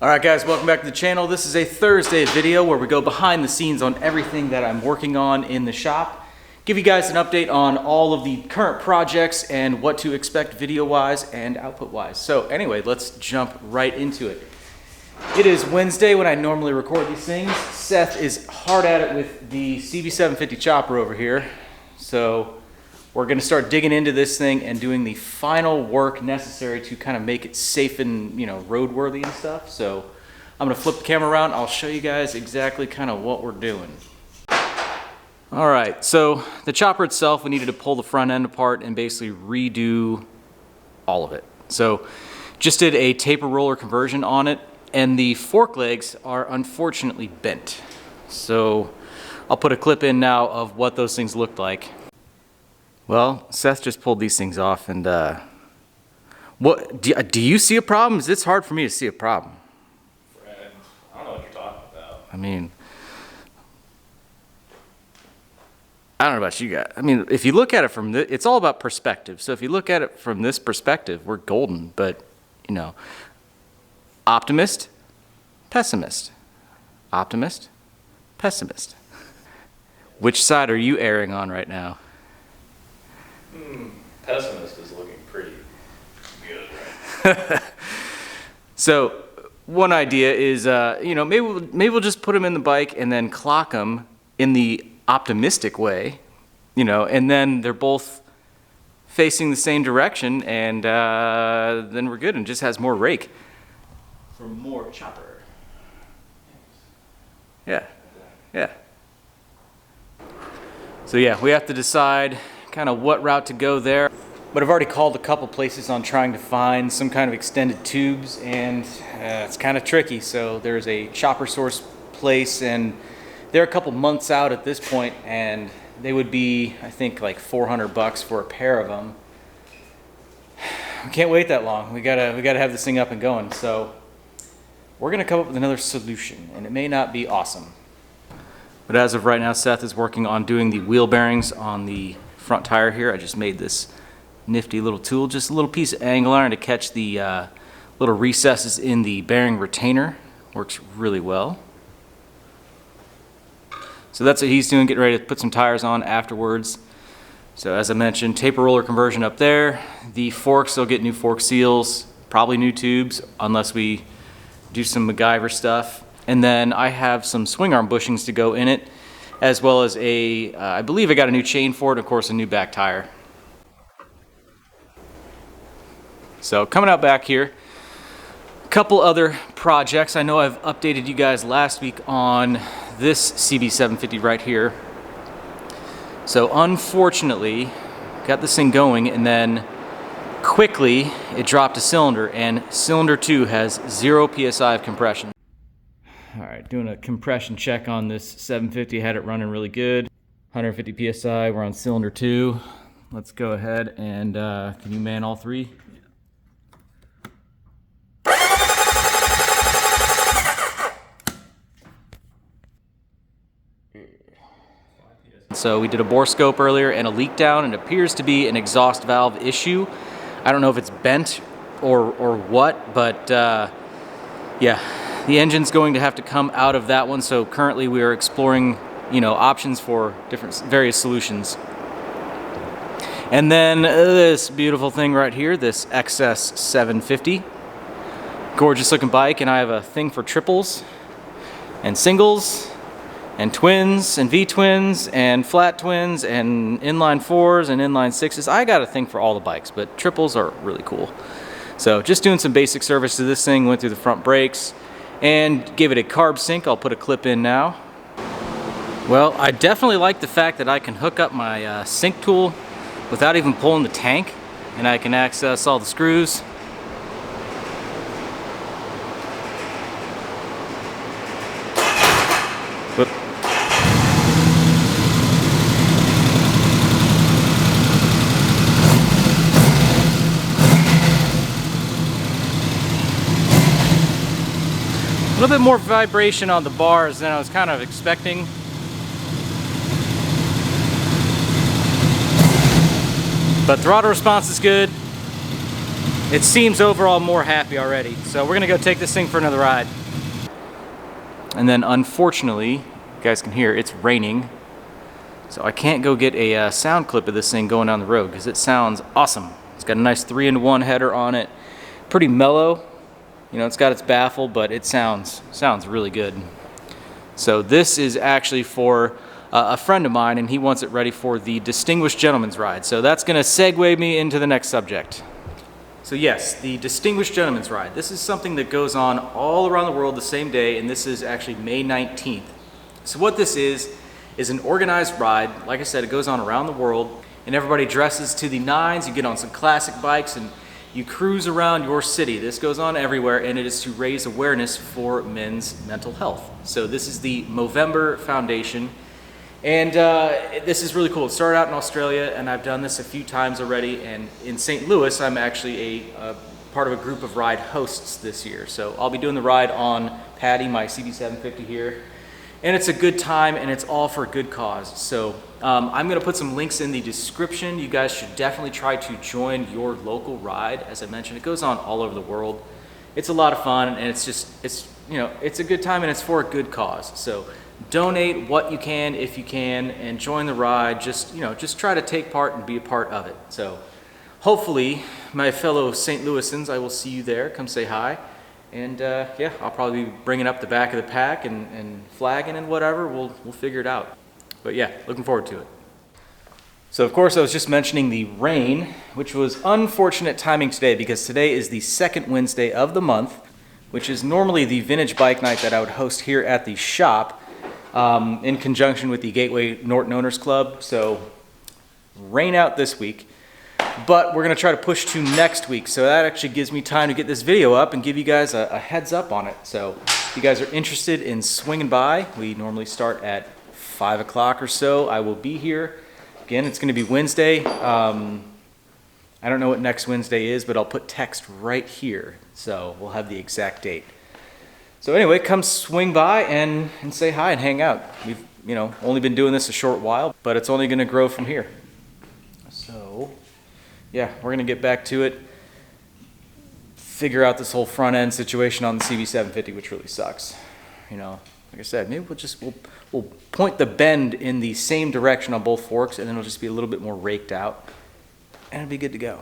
Alright guys, welcome back to the channel. This is a Thursday video where we go behind the scenes on everything that I'm working on in the shop. Give you guys an update on all of the current projects and what to expect video-wise and output-wise. So anyway, let's jump right into it. It is Wednesday when I normally record these things. Seth is hard at it with the CB750 chopper over here. So we're going to start digging into this thing and doing the final work necessary to kind of make it safe and, roadworthy and stuff. So I'm going to flip the camera around. I'll show you guys exactly kind of what we're doing. All right, so the chopper itself, we needed to pull the front end apart and basically redo all of it. So just did a taper roller conversion on it, and the fork legs are unfortunately bent. So I'll put a clip in now of what those things looked like. Well, Seth just pulled these things off, and what do you see a problem? It's hard for me to see a problem. Fred, I don't know what you're talking about. I mean, I don't know about you guys. I mean, if you look at it from this, it's all about perspective. So if you look at it from this perspective, we're golden. But, optimist, pessimist. Optimist, pessimist. Which side are you erring on right now? Pessimist is looking pretty good, right? So one idea is, maybe we'll just put them in the bike and then clock them in the optimistic way, and then they're both facing the same direction, and then we're good, and just has more rake for more chopper. Yeah. So yeah, we have to decide kind of what route to go there. But I've already called a couple places on trying to find some kind of extended tubes, and it's kind of tricky. So there's a chopper source place, and they're a couple months out at this point, and they would be, I think, like $400 for a pair of them. We can't wait that long. We gotta have this thing up and going. So we're gonna come up with another solution, and it may not be awesome. But as of right now, Seth is working on doing the wheel bearings on the front tire here. I just made this nifty little tool, just a little piece of angle iron to catch the little recesses in the bearing retainer. Works really well. So that's what he's doing, getting ready to put some tires on afterwards. So as I mentioned, taper roller conversion up there. The forks, they'll get new fork seals, probably new tubes, unless we do some MacGyver stuff. And then I have some swing arm bushings to go in it, as well as I believe I got a new chain for it, and of course a new back tire. So coming out back here, a couple other projects. I know I've updated you guys last week on this CB750 right here. So unfortunately, got this thing going, and then quickly it dropped a cylinder, and cylinder 2 has 0 PSI of compression. All right, doing a compression check on this 750, had it running really good. 150 PSI, we're on cylinder 2. Let's go ahead and, can you man all three? So we did a bore scope earlier and a leak down, and it appears to be an exhaust valve issue. I don't know if it's bent or what, but yeah. The engine's going to have to come out of that one, so currently we are exploring, options for various solutions. And then this beautiful thing right here, this XS750. Gorgeous looking bike, and I have a thing for triples and singles and twins and V-twins and flat twins and inline 4s and inline 6s. I got a thing for all the bikes, but triples are really cool. So just doing some basic service to this thing, went through the front brakes, and gave it a carb sync. I'll put a clip in now. Well, I definitely like the fact that I can hook up my sync tool without even pulling the tank, and I can access all the screws. Whoop. A little bit more vibration on the bars than I was kind of expecting. But throttle response is good. it seems overall more happy already. So we're gonna go take this thing for another ride. And then unfortunately, you guys can hear it's raining. So I can't go get a sound clip of this thing going down the road because it sounds awesome. It's got a nice 3-in-1 header on it. Pretty mellow. You know, it's got its baffle, but it sounds really good. So this is actually for a friend of mine, and he wants it ready for the Distinguished Gentleman's Ride. So that's gonna segue me into the next subject. So yes, the Distinguished Gentleman's Ride. This is something that goes on all around the world the same day, and this is actually May 19th. So what this is an organized ride. Like I said, it goes on around the world, and everybody dresses to the nines. You get on some classic bikes, and you cruise around your city. This goes on everywhere, and it is to raise awareness for men's mental health. So this is the Movember Foundation, and this is really cool. It started out in Australia, and I've done this a few times already, and in St. Louis, I'm actually a part of a group of ride hosts this year. So I'll be doing the ride on Patty, my CB750 here, and it's a good time, and it's all for a good cause. So I'm gonna put some links in the description. You guys should definitely try to join your local ride. As I mentioned, it goes on all over the world. It's a lot of fun, and it's a good time, and it's for a good cause. So donate what you can if you can, and join the ride. Just try to take part and be a part of it. So hopefully, my fellow St. Louisans, I will see you there. Come say hi. And yeah, I'll probably be bringing up the back of the pack and flagging and whatever. We'll figure it out. But yeah, looking forward to it. So of course I was just mentioning the rain, which was unfortunate timing today because today is the second Wednesday of the month, which is normally the vintage bike night that I would host here at the shop in conjunction with the Gateway Norton Owners Club. So rain out this week. But we're gonna try to push to next week. So that actually gives me time to get this video up and give you guys a heads up on it. So if you guys are interested in swinging by, we normally start at 5 o'clock or so. I will be here. Again, it's gonna be Wednesday. I don't know what next Wednesday is, but I'll put text right here. So we'll have the exact date. So anyway, come swing by and say hi and hang out. We've only been doing this a short while, but it's only gonna grow from here. So yeah, we're gonna get back to it, figure out this whole front end situation on the CB750, which really sucks. Like I said, maybe we'll point the bend in the same direction on both forks, and then it'll just be a little bit more raked out, and it'll be good to go.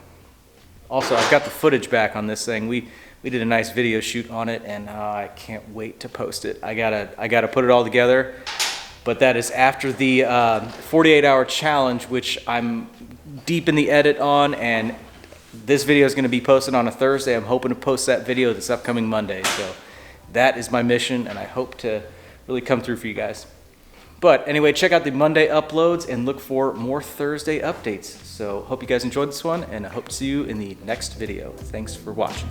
Also, I've got the footage back on this thing. We did a nice video shoot on it, and I can't wait to post it. I gotta put it all together, but that is after the 48-hour challenge, which I'm deep in the edit on, and this video is going to be posted on a Thursday. I'm hoping to post that video this upcoming Monday. So that is my mission, and I hope to really come through for you guys. But anyway, check out the Monday uploads and look for more Thursday updates. So hope you guys enjoyed this one, and I hope to see you in the next video. Thanks for watching.